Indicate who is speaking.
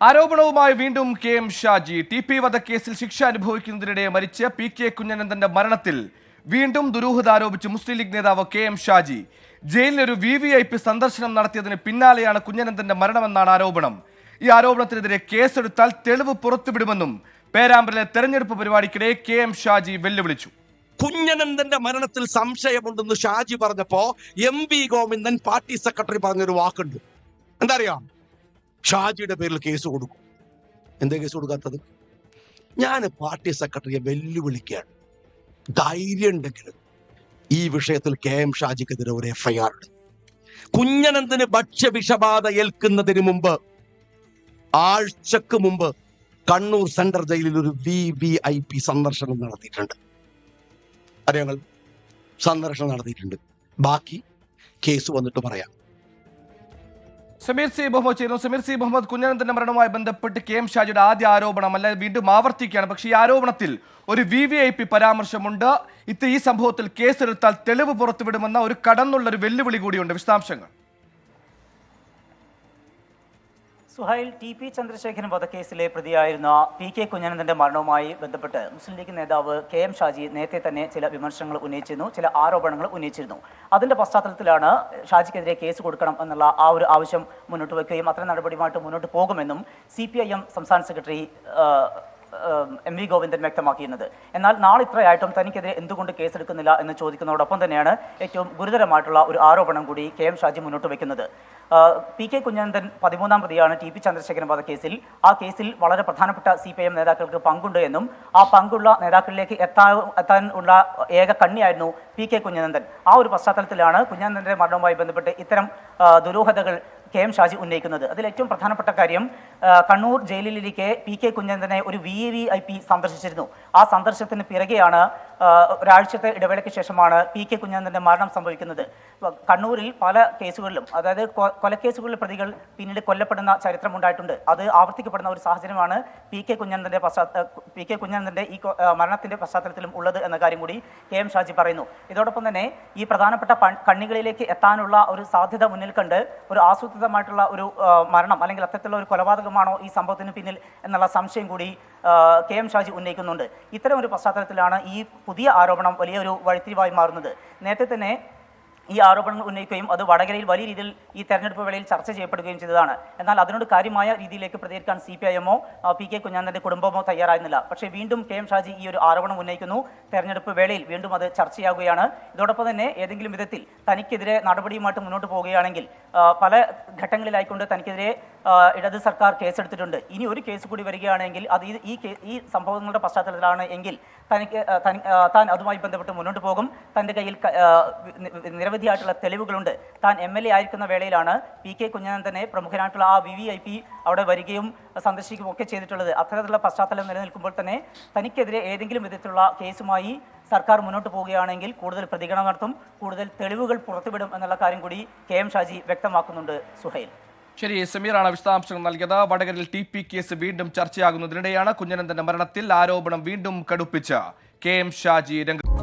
Speaker 1: ആരോപണവുമായി വീണ്ടും K M. Shaji. TP വധക്കേസിൽ ശിക്ഷ അനുഭവിക്കുന്നതിനിടെ മരിച്ച PK കുഞ്ഞനന്ദന്റെ മരണത്തിൽ വീണ്ടും ദുരൂഹത ആരോപിച്ച് മുസ്ലിം ലീഗ് നേതാവ് കെ.എം. ഷാജി. ജയിലിലൊരു VVIP സന്ദർശനം നടത്തിയതിന് പിന്നാലെയാണ് കുഞ്ഞനന്ദന്റെ മരണമെന്നാണ് ആരോപണം. ഈ ആരോപണത്തിനെതിരെ കേസെടുത്താൽ തെളിവ് പുറത്തുവിടുമെന്നും പേരാമ്പ്രയിലെ തെരഞ്ഞെടുപ്പ് പരിപാടിക്കിടെ കെ.എം. ഷാജി വെല്ലുവിളിച്ചു.
Speaker 2: കുഞ്ഞനന്ദന്റെ മരണത്തിൽ സംശയമുണ്ടെന്ന് ഷാജി പറഞ്ഞപ്പോ MV ഗോവിന്ദൻ പാർട്ടി സെക്രട്ടറി പറഞ്ഞൊരു വാക്കുണ്ട്. എന്താ അറിയാം? ഷാജിയുടെ പേരിൽ കേസ് കൊടുക്കും. എന്താ കേസ് കൊടുക്കാത്തത്? ഞാൻ പാർട്ടി സെക്രട്ടറിയെ വെല്ലുവിളിക്കുകയാണ്. ധൈര്യം ഉണ്ടെങ്കിൽ ഈ വിഷയത്തിൽ കെ.എം. ഷാജിക്കെതിരെ ഒരു FIR ഉണ്ട്. കുഞ്ഞനന്ദന് ഭക്ഷ്യവിഷബാധ ഏൽക്കുന്നതിന് മുമ്പ്, ആഴ്ചക്ക് മുമ്പ് കണ്ണൂർ സെൻട്രൽ ജയിലിൽ ഒരു VVIP സന്ദർശനം നടത്തിയിട്ടുണ്ട്. അറിയാങ്ങൾ സന്ദർശനം നടത്തിയിട്ടുണ്ട്. ബാക്കി കേസ് വന്നിട്ട് പറയാം.
Speaker 1: സമീർ സി മുഹമ്മദ് ചെയ്യുന്നു. സമീർ സി മുഹമ്മദ്, കുഞ്ഞനന്ദന്റെ മരണവുമായി ബന്ധപ്പെട്ട് കെ.എം. ഷാജിയുടെ ആദ്യ ആരോപണം അല്ല, വീണ്ടും ആവർത്തിക്കുകയാണ്. പക്ഷേ ഈ ആരോപണത്തിൽ ഒരു VVIP പരാമർശമുണ്ട്. ഈ സംഭവത്തിൽ കേസെടുത്താൽ തെളിവ് പുറത്തുവിടുമെന്ന ഒരു കടന്നുള്ളൊരു വെല്ലുവിളി കൂടിയുണ്ട്. വിശദാംശങ്ങൾ.
Speaker 3: സുഹൈൽ, TP ചന്ദ്രശേഖരൻ വധക്കേസിലെ പ്രതിയായിരുന്ന PK കുഞ്ഞനന്ദന്റെ മരണവുമായി ബന്ധപ്പെട്ട് മുസ്ലിം ലീഗ് നേതാവ് കെ.എം. ഷാജി നേരത്തെ തന്നെ ചില വിമർശനങ്ങൾ ഉന്നയിച്ചിരുന്നു, ചില ആരോപണങ്ങൾ ഉന്നയിച്ചിരുന്നു. അതിന്റെ പശ്ചാത്തലത്തിലാണ് ഷാജിക്കെതിരെ കേസ് കൊടുക്കണം എന്നുള്ള ആ ഒരു ആവശ്യം മുന്നോട്ട് വയ്ക്കുകയും അത്തരം നടപടിയുമായിട്ട് മുന്നോട്ട് പോകുമെന്നും CPIM സംസ്ഥാന സെക്രട്ടറി MV ഗോവിന്ദൻ വ്യക്തമാക്കിയിരുന്നത്. എന്നാൽ നാളെ ഇത്രയായിട്ടും തനിക്കെതിരെ എന്തുകൊണ്ട് കേസെടുക്കുന്നില്ല എന്ന് ചോദിക്കുന്നതോടൊപ്പം തന്നെയാണ് ഏറ്റവും ഗുരുതരമായിട്ടുള്ള ഒരു ആരോപണം കൂടി കെ.എം. ഷാജി മുന്നോട്ട് വയ്ക്കുന്നത്. PK കുഞ്ഞനന്ദൻ 13ാം പ്രതിയാണ് TP ചന്ദ്രശേഖരൻ വധക്കേസിൽ. ആ കേസിൽ വളരെ പ്രധാനപ്പെട്ട CPIM നേതാക്കൾക്ക് പങ്കുണ്ട് എന്നും ആ പങ്കുള്ള നേതാക്കളിലേക്ക് എത്താൻ ഉള്ള ഏക കണ്ണിയായിരുന്നു PK കുഞ്ഞനന്ദൻ. ആ ഒരു പശ്ചാത്തലത്തിലാണ് കുഞ്ഞനന്ദന്റെ മരണവുമായി ബന്ധപ്പെട്ട് ഇത്തരം ദുരൂഹതകൾ കെ.എം. ഷാജി ഉന്നയിക്കുന്നത്. അതിൽ ഏറ്റവും പ്രധാനപ്പെട്ട കാര്യം, കണ്ണൂർ ജയിലിലിരിക്കെ PK കുഞ്ഞനന്ദനെ ഒരു VVIP സന്ദർശിച്ചിരുന്നു. ആ സന്ദർശനത്തിന് പിറകെയാണ് ഒരാഴ്ചത്തെ ഇടവേളയ്ക്ക് ശേഷമാണ് PK കുഞ്ഞനന്ദന്റെ മരണം സംഭവിക്കുന്നത്. കണ്ണൂരിൽ പല കേസുകളിലും, അതായത് കൊലക്കേസുകളിലെ പ്രതികൾ പിന്നീട് കൊല്ലപ്പെടുന്ന ചരിത്രമുണ്ടായിട്ടുണ്ട്. അത് ആവർത്തിക്കപ്പെടുന്ന ഒരു സാഹചര്യമാണ് PK കുഞ്ഞനന്ദന്റെ ഈ മരണത്തിന്റെ പശ്ചാത്തലത്തിലും ഉള്ളത് എന്ന കാര്യം കൂടി കെ.എം. ഷാജി പറയുന്നു. ഇതോടൊപ്പം തന്നെ ഈ പ്രധാനപ്പെട്ട കണ്ണികളിലേക്ക് എത്താനുള്ള ഒരു സാധ്യത മുന്നിൽ കണ്ട് ഒരു ആസൂത്രിതമായിട്ടുള്ള ഒരു മരണം അല്ലെങ്കിൽ അത്തരത്തിലുള്ള ഒരു കൊലപാതകമാണോ ഈ സംഭവത്തിന് പിന്നിൽ എന്നുള്ള സംശയം കൂടി കെ.എം. ഷാജി ഉന്നയിക്കുന്നുണ്ട്. ഇത്തരം ഒരു പശ്ചാത്തലത്തിലാണ് ഈ പുതിയ ആരോപണം വലിയൊരു വഴിത്തിരിവായി മാറുന്നത്. നേരത്തെ തന്നെ ഈ ആരോപണങ്ങൾ ഉന്നയിക്കുകയും അത് വടകരയിൽ വലിയ രീതിയിൽ ഈ തെരഞ്ഞെടുപ്പ് വേളയിൽ ചർച്ച ചെയ്യപ്പെടുകയും ചെയ്തതാണ്. എന്നാൽ അതിനോട് കാര്യമായ രീതിയിലേക്ക് പ്രതികരിക്കാൻ CPIMോ PK കുഞ്ഞനന്ദന്റെ കുടുംബമോ തയ്യാറായിരുന്നില്ല. പക്ഷേ വീണ്ടും കെ.എം. ഷാജി ഈ ഒരു ആരോപണം ഉന്നയിക്കുന്നു. തെരഞ്ഞെടുപ്പ് വേളയിൽ വീണ്ടും അത് ചർച്ചയാകുകയാണ്. ഇതോടൊപ്പം തന്നെ ഏതെങ്കിലും വിധത്തിൽ തനിക്കെതിരെ നടപടിയുമായിട്ട് മുന്നോട്ട് പോവുകയാണെങ്കിൽ പല ഘട്ടങ്ങളിലായിക്കൊണ്ട് തനിക്കെതിരെ ഇടത് സർക്കാർ കേസെടുത്തിട്ടുണ്ട്. ഇനി ഒരു കേസ് കൂടി വരികയാണെങ്കിൽ അത് ഈ സംഭവങ്ങളുടെ പശ്ചാത്തലത്തിലാണ് എങ്കിൽ താൻ അതുമായി ബന്ധപ്പെട്ട് മുന്നോട്ട് പോകും. തൻ്റെ കയ്യിൽ നിരവധിയായിട്ടുള്ള തെളിവുകളുണ്ട്. താൻ MLA ആയിരിക്കുന്ന വേളയിലാണ് PK കുഞ്ഞനന്ദനെ പ്രമുഖനായിട്ടുള്ള ആ VVIP അവിടെ വരികയും സന്ദർശിക്കുകയും ഒക്കെ ചെയ്തിട്ടുള്ളത്. അത്തരത്തിലുള്ള പശ്ചാത്തലം നിലനിൽക്കുമ്പോൾ തന്നെ തനിക്കെതിരെ ഏതെങ്കിലും വിധത്തിലുള്ള കേസുമായി സർക്കാർ മുന്നോട്ട് പോവുകയാണെങ്കിൽ കൂടുതൽ പ്രതികരണം നടത്തും, കൂടുതൽ തെളിവുകൾ പുറത്തുവിടും എന്നുള്ള കാര്യം കൂടി കെ.എം. ഷാജി വ്യക്തമാക്കുന്നുണ്ട്. സുഹൈൽ.
Speaker 1: ശരി, സമീറാണ് വിശദാംശങ്ങൾ നൽകിയത്. വടകരയിൽ TP കേസ് വീണ്ടും ചർച്ചയാകുന്നതിനിടെയാണ് കുഞ്ഞനന്ദന്റെ മരണത്തിൽ ആരോപണം വീണ്ടും കടുപ്പിച്ച കെ.എം. ഷാജി രംഗത്ത്.